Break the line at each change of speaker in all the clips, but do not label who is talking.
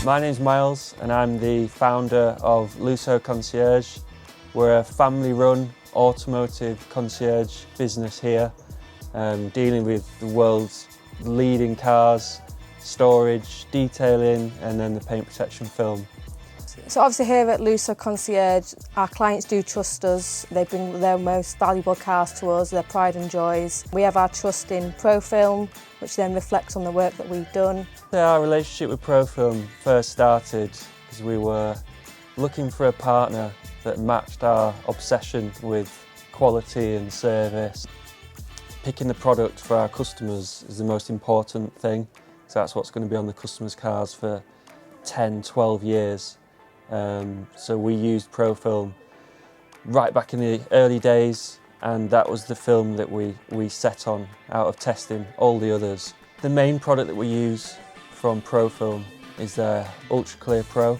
My name's Miles and I'm the founder of Lusso Concierge. We're a family-run automotive concierge business here, dealing with the world's leading cars, storage, detailing and then the paint protection film.
So obviously here at Lusso Concierge, our clients do trust us. They bring their most valuable cars to us, their pride and joys. We have our trust in Profilm, which then reflects on the work that we've done.
Our relationship with Profilm first started because we were looking for a partner that matched our obsession with quality and service. Picking the product for our customers is the most important thing, so that's what's going to be on the customers' cars for 10, 12 years. So we used Profilm right back in the early days, and that was the film that we set on out of testing all the others. The main product that we use from Profilm is their Ultra Clear Pro.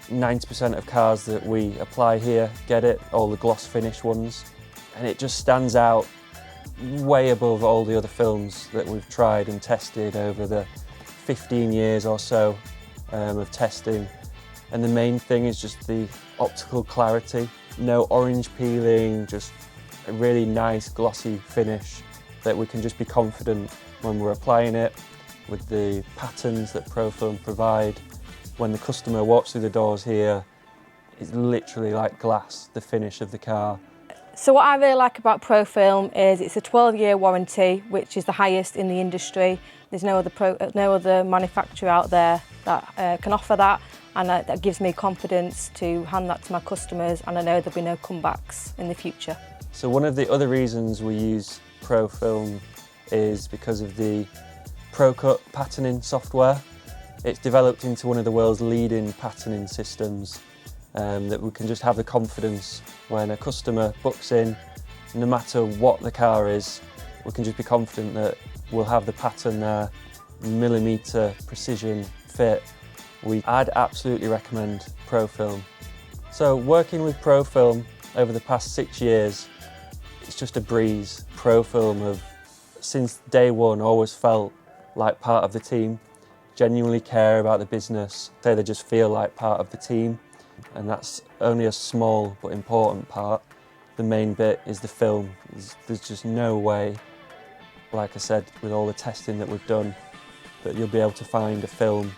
90% of cars that we apply here get it, all the gloss finish ones, and it just stands out way above all the other films that we've tried and tested over the 15 years or so of testing. And the main thing is just the optical clarity. No orange peeling, just a really nice glossy finish that we can just be confident when we're applying it with the patterns that Profilm provide. When the customer walks through the doors here, it's literally like glass, the finish of the car.
So what I really like about Profilm is it's a 12-year warranty, which is the highest in the industry. There's no other manufacturer out there that can offer that, and that gives me confidence to hand that to my customers, and I know there'll be no comebacks in the future.
So one of the other reasons we use Profilm is because of the ProCut patterning software. It's developed into one of the world's leading patterning systems, that we can just have the confidence when a customer books in, no matter what the car is, we can just be confident that we'll have the pattern there, millimetre precision fit. I'd absolutely recommend Profilm. So working with Profilm over the past 6 years, it's just a breeze. Profilm have, since day one, always felt like part of the team, genuinely care about the business, say they just feel like part of the team, and that's only a small but important part. The main bit is the film. There's just no way, like I said, with all the testing that we've done, that you'll be able to find a film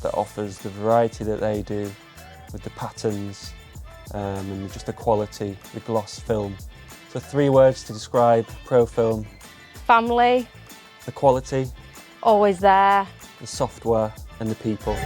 that offers the variety that they do with the patterns and just the quality, the gloss film. So 3 words to describe Profilm:
Family,
the quality,
always there,
the software and the people.